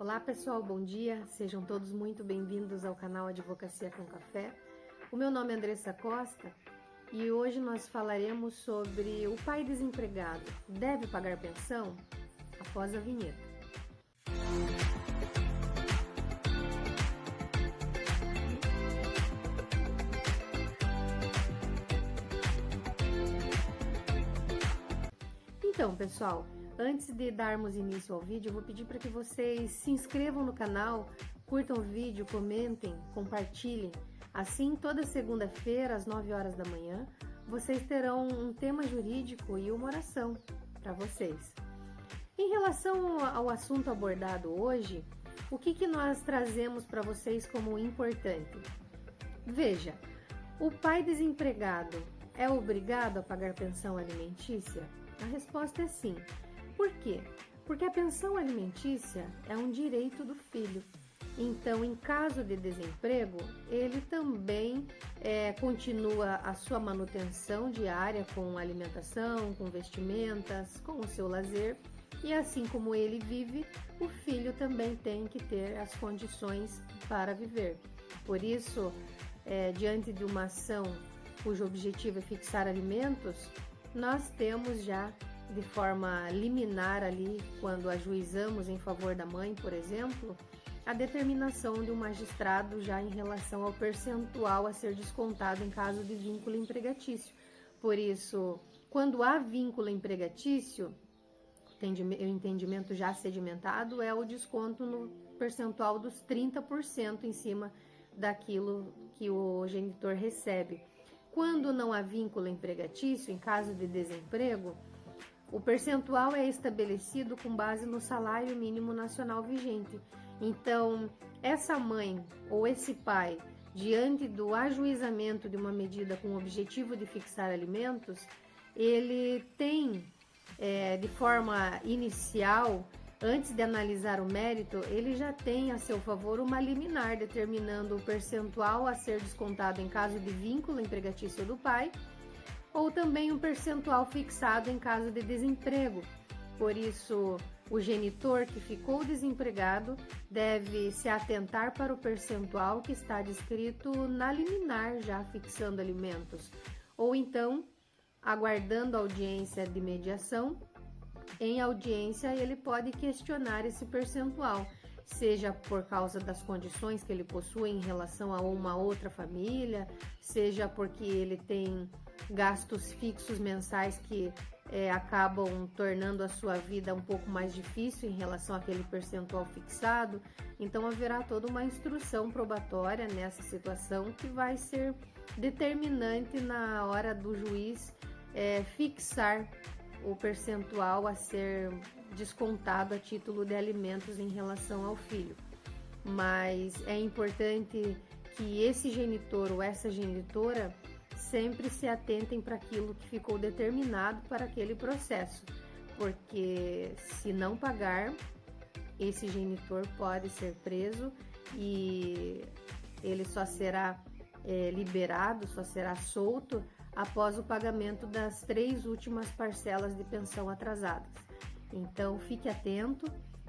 Olá pessoal, bom dia, sejam todos muito bem-vindos ao canal Advocacia com Café. O meu nome é Andressa Costa e hoje nós falaremos sobre o pai desempregado deve pagar pensão? Após a vinheta. Então pessoal, antes de darmos início ao vídeo, eu vou pedir para que vocês se inscrevam no canal, curtam o vídeo, comentem, compartilhem. Assim, toda segunda-feira, às 9 horas da manhã, vocês terão um tema jurídico e uma oração para vocês. Em relação ao assunto abordado hoje, o que nós trazemos para vocês como importante? Veja, o pai desempregado é obrigado a pagar pensão alimentícia? A resposta é sim. Por quê? Porque a pensão alimentícia é um direito do filho. Então, em caso de desemprego, ele também continua a sua manutenção diária com alimentação, com vestimentas, com o seu lazer. E assim como ele vive, o filho também tem que ter as condições para viver. Por isso, diante de uma ação cujo objetivo é fixar alimentos, nós temos já de forma liminar ali, quando ajuizamos em favor da mãe, por exemplo, a determinação de um magistrado já em relação ao percentual a ser descontado em caso de vínculo empregatício. Por isso, quando há vínculo empregatício, o entendimento já sedimentado é o desconto no percentual dos 30% em cima daquilo que o genitor recebe. Quando não há vínculo empregatício, em caso de desemprego, o percentual é estabelecido com base no salário mínimo nacional vigente. Então, essa mãe ou esse pai, diante do ajuizamento de uma medida com o objetivo de fixar alimentos, ele tem, de forma inicial, antes de analisar o mérito, ele já tem a seu favor uma liminar determinando o percentual a ser descontado em caso de vínculo empregatício do pai, ou também um percentual fixado em caso de desemprego. Por isso, o genitor que ficou desempregado deve se atentar para o percentual que está descrito na liminar já fixando alimentos, ou então, aguardando audiência de mediação. Em audiência, ele pode questionar esse percentual, seja por causa das condições que ele possui em relação a uma outra família, seja porque ele tem gastos fixos mensais que acabam tornando a sua vida um pouco mais difícil em relação àquele percentual fixado. Então, haverá toda uma instrução probatória nessa situação que vai ser determinante na hora do juiz fixar o percentual a ser descontado a título de alimentos em relação ao filho. Mas é importante que esse genitor ou essa genitora sempre se atentem para aquilo que ficou determinado para aquele processo, porque se não pagar, esse genitor pode ser preso e ele só será liberado, só será solto após o pagamento das 3 últimas parcelas de pensão atrasadas. Então, fique atento,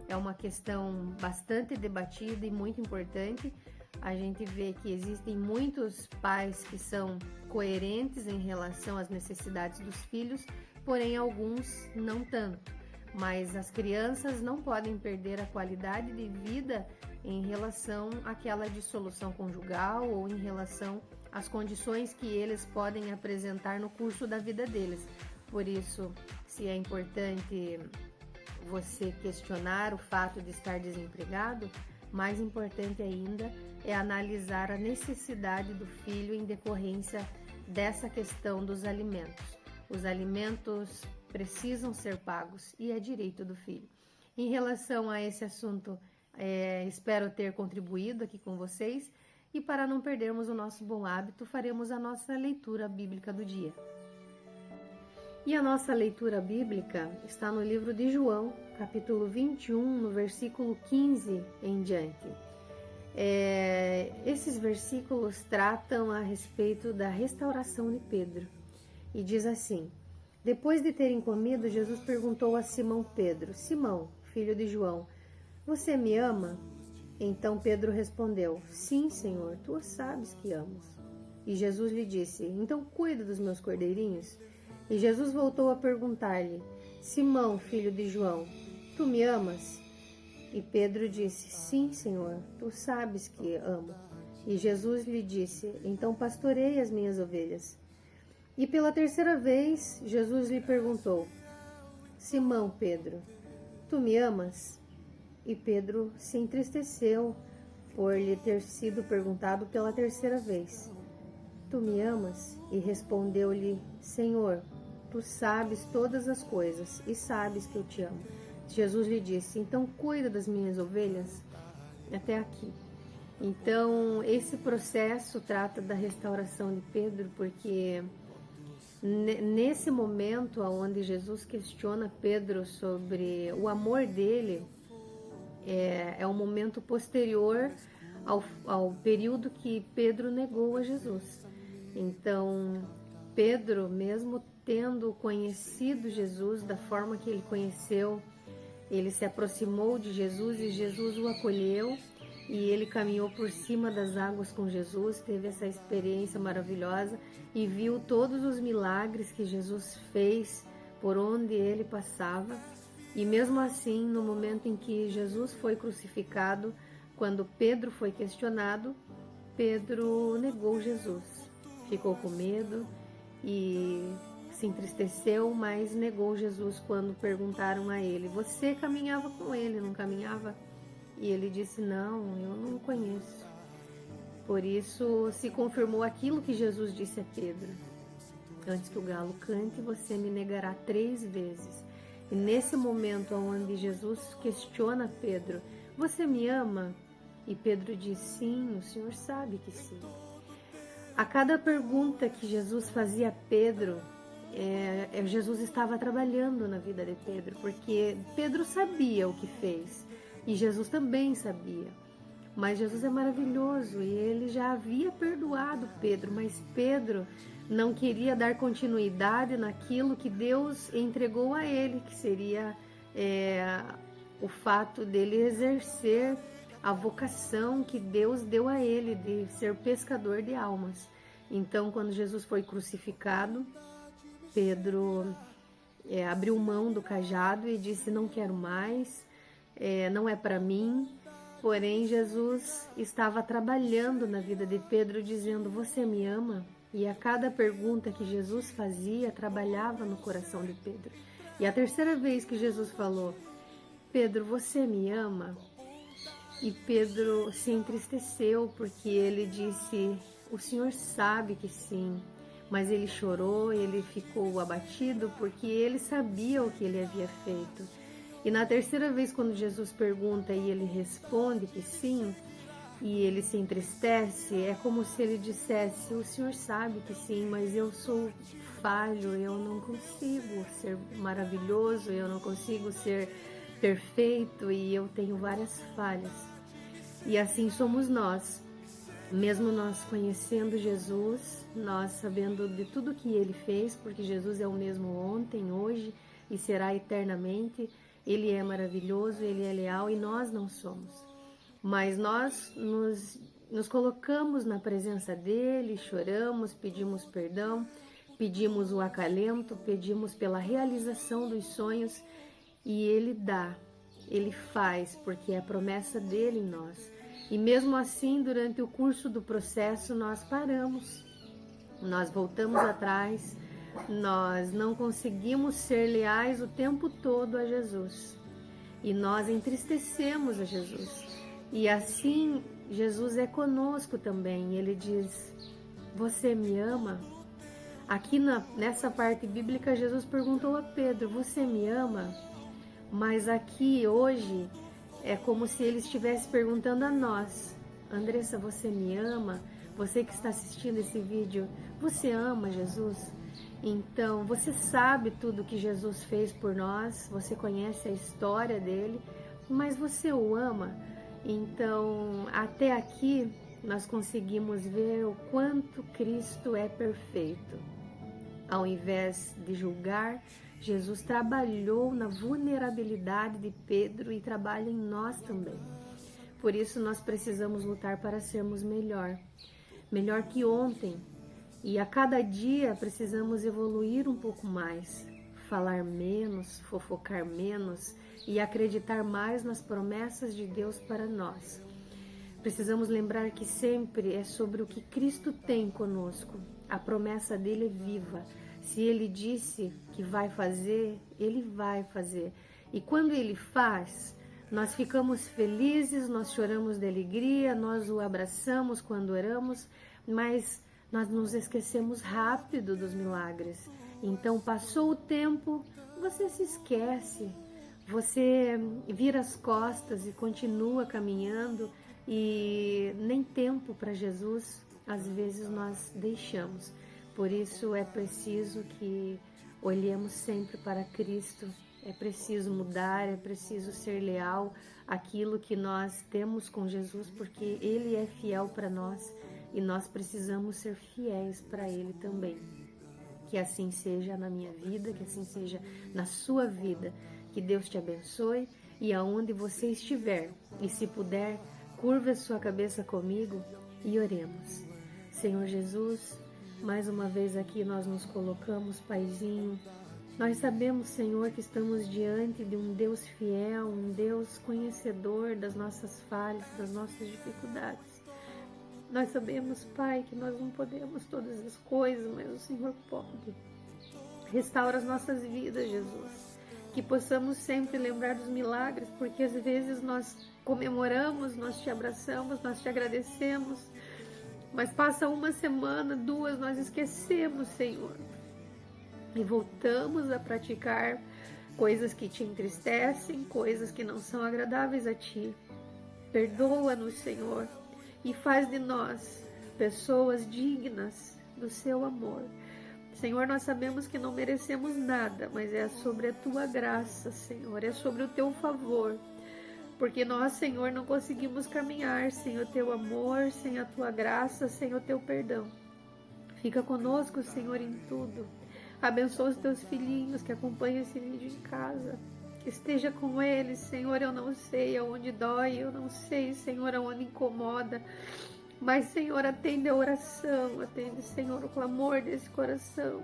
é uma questão bastante debatida e muito importante. A gente vê que existem muitos pais que são coerentes em relação às necessidades dos filhos, porém alguns não tanto. Mas as crianças não podem perder a qualidade de vida em relação àquela dissolução conjugal ou em relação às condições que eles podem apresentar no curso da vida deles. Por isso, se é importante você questionar o fato de estar desempregado, mais importante ainda é analisar a necessidade do filho em decorrência dessa questão dos alimentos. Os alimentos precisam ser pagos e é direito do filho. Em relação a esse assunto, espero ter contribuído aqui com vocês e para não perdermos o nosso bom hábito, faremos a nossa leitura bíblica do dia. E a nossa leitura bíblica está no livro de João, capítulo 21, no versículo 15 em diante. Esses versículos tratam a respeito da restauração de Pedro e diz assim: depois de terem comido, Jesus perguntou a Simão Pedro: Simão, filho de João, você me ama? Então Pedro respondeu, sim, Senhor, tu sabes que amo. E Jesus lhe disse, então cuida dos meus cordeirinhos? E Jesus voltou a perguntar-lhe, Simão, filho de João, tu me amas? E Pedro disse, sim, Senhor, tu sabes que amo. E Jesus lhe disse, então pastorei as minhas ovelhas. E pela terceira vez, Jesus lhe perguntou, Simão, Pedro, tu me amas? E Pedro se entristeceu por lhe ter sido perguntado pela terceira vez, tu me amas? E respondeu-lhe, Senhor, tu sabes todas as coisas e sabes que eu te amo. Jesus lhe disse, então cuida das minhas ovelhas até aqui. Então, esse processo trata da restauração de Pedro, porque nesse momento onde Jesus questiona Pedro sobre o amor dele, é um momento posterior ao período que Pedro negou a Jesus. Então, Pedro, mesmo tendo conhecido Jesus da forma que ele conheceu, ele se aproximou de Jesus e Jesus o acolheu e ele caminhou por cima das águas com Jesus, teve essa experiência maravilhosa e viu todos os milagres que Jesus fez por onde ele passava. E mesmo assim, no momento em que Jesus foi crucificado, quando Pedro foi questionado, Pedro negou Jesus. Ficou com medo e se entristeceu, mas negou Jesus quando perguntaram a ele, você caminhava com ele, não caminhava? E ele disse, não, eu não conheço. Por isso se confirmou aquilo que Jesus disse a Pedro, antes que o galo cante, você me negará 3 vezes. E nesse momento onde Jesus questiona Pedro, você me ama? E Pedro diz, sim, o Senhor sabe que sim. A cada pergunta que Jesus fazia a Pedro, Jesus estava trabalhando na vida de Pedro, porque Pedro sabia o que fez e Jesus também sabia. Mas Jesus é maravilhoso e ele já havia perdoado Pedro, mas Pedro não queria dar continuidade naquilo que Deus entregou a ele, que seria o fato dele exercer a vocação que Deus deu a ele de ser pescador de almas. Então, quando Jesus foi crucificado, Pedro abriu mão do cajado e disse, não quero mais, não é para mim. Porém, Jesus estava trabalhando na vida de Pedro, dizendo, você me ama? E a cada pergunta que Jesus fazia, trabalhava no coração de Pedro. E a terceira vez que Jesus falou, Pedro, você me ama? E Pedro se entristeceu, porque ele disse, o Senhor sabe que sim. Mas ele chorou, ele ficou abatido, porque ele sabia o que ele havia feito. E na terceira vez, quando Jesus pergunta e ele responde que sim, e ele se entristece, é como se ele dissesse, o Senhor sabe que sim, mas eu sou falho, eu não consigo ser maravilhoso, eu não consigo ser perfeito e eu tenho várias falhas. E assim somos nós. Mesmo nós conhecendo Jesus, nós sabendo de tudo que Ele fez, porque Jesus é o mesmo ontem, hoje e será eternamente, Ele é maravilhoso, Ele é leal e nós não somos. Mas nós nos colocamos na presença dEle, choramos, pedimos perdão, pedimos o acalento, pedimos pela realização dos sonhos e Ele dá, Ele faz, porque é a promessa dEle em nós. E mesmo assim, durante o curso do processo, nós paramos, nós voltamos atrás, nós não conseguimos ser leais o tempo todo a Jesus. E nós entristecemos a Jesus. E assim, Jesus é conosco também. Ele diz, você me ama? Aqui nessa parte bíblica, Jesus perguntou a Pedro, você me ama? Mas aqui, hoje, é como se ele estivesse perguntando a nós, Andressa, você me ama? Você que está assistindo esse vídeo, você ama Jesus? Então, você sabe tudo que Jesus fez por nós, você conhece a história dele, mas você o ama? Então, até aqui, nós conseguimos ver o quanto Cristo é perfeito. Ao invés de julgar, Jesus trabalhou na vulnerabilidade de Pedro e trabalha em nós também. Por isso nós precisamos lutar para sermos melhor que ontem. E a cada dia precisamos evoluir um pouco mais, falar menos, fofocar menos e acreditar mais nas promessas de Deus para nós. Precisamos lembrar que sempre é sobre o que Cristo tem conosco. A promessa dele é viva. Se ele disse que vai fazer, ele vai fazer. E quando ele faz, nós ficamos felizes, nós choramos de alegria, nós o abraçamos quando oramos, mas nós nos esquecemos rápido dos milagres. Então, passou o tempo, você se esquece, você vira as costas e continua caminhando e nem tempo para Jesus, às vezes nós deixamos. Por isso é preciso que olhemos sempre para Cristo, é preciso mudar, é preciso ser leal àquilo que nós temos com Jesus, porque Ele é fiel para nós e nós precisamos ser fiéis para Ele também. Que assim seja na minha vida, que assim seja na sua vida, que Deus te abençoe e aonde você estiver, e se puder, curva a sua cabeça comigo e oremos. Senhor Jesus, mais uma vez aqui nós nos colocamos, Paizinho. Nós sabemos, Senhor, que estamos diante de um Deus fiel, um Deus conhecedor das nossas falhas, das nossas dificuldades. Nós sabemos, Pai, que nós não podemos todas as coisas, mas o Senhor pode. Restaura as nossas vidas, Jesus. Que possamos sempre lembrar dos milagres, porque às vezes nós comemoramos, nós te abraçamos, nós te agradecemos, mas passa uma semana, duas, nós esquecemos, Senhor. E voltamos a praticar coisas que te entristecem, coisas que não são agradáveis a Ti. Perdoa-nos, Senhor, e faz de nós pessoas dignas do Seu amor. Senhor, nós sabemos que não merecemos nada, mas é sobre a Tua graça, Senhor, é sobre o Teu favor. Porque nós, Senhor, não conseguimos caminhar sem o Teu amor, sem a Tua graça, sem o Teu perdão. Fica conosco, Senhor, em tudo. Abençoa os Teus filhinhos que acompanham esse vídeo em casa. Esteja com eles, Senhor. Eu não sei aonde dói, eu não sei, Senhor, aonde incomoda. Mas, Senhor, atende a oração, atende, Senhor, o clamor desse coração.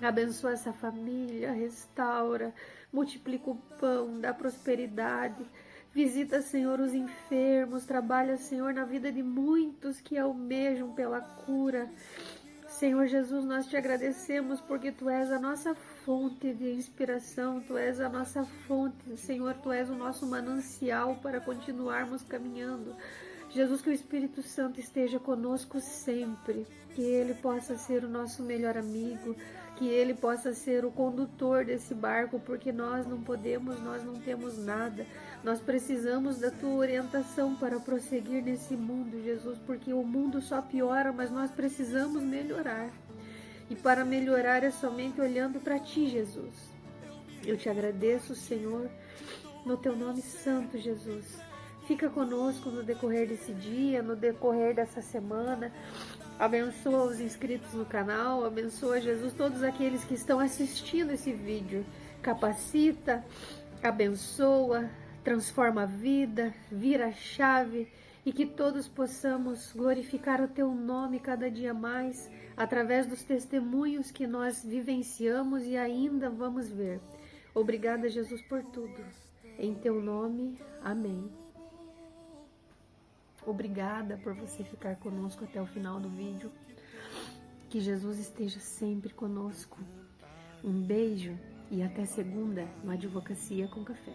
Abençoa essa família, restaura, multiplica o pão, dá prosperidade. Visita, Senhor, os enfermos, trabalha, Senhor, na vida de muitos que almejam pela cura. Senhor Jesus, nós te agradecemos porque Tu és a nossa fonte de inspiração, Tu és a nossa fonte, Senhor, Tu és o nosso manancial para continuarmos caminhando. Jesus, que o Espírito Santo esteja conosco sempre, que Ele possa ser o nosso melhor amigo, que Ele possa ser o condutor desse barco, porque nós não podemos, nós não temos nada. Nós precisamos da Tua orientação para prosseguir nesse mundo, Jesus, porque o mundo só piora, mas nós precisamos melhorar. E para melhorar é somente olhando para Ti, Jesus. Eu te agradeço, Senhor, no Teu nome santo, Jesus. Fica conosco no decorrer desse dia, no decorrer dessa semana. Abençoa os inscritos no canal, abençoa, Jesus, todos aqueles que estão assistindo esse vídeo. Capacita, abençoa, transforma a vida, vira a chave e que todos possamos glorificar o Teu nome cada dia mais através dos testemunhos que nós vivenciamos e ainda vamos ver. Obrigada, Jesus, por tudo. Em Teu nome, amém. Obrigada por você ficar conosco até o final do vídeo. Que Jesus esteja sempre conosco. Um beijo e até segunda no Advocacia com Café.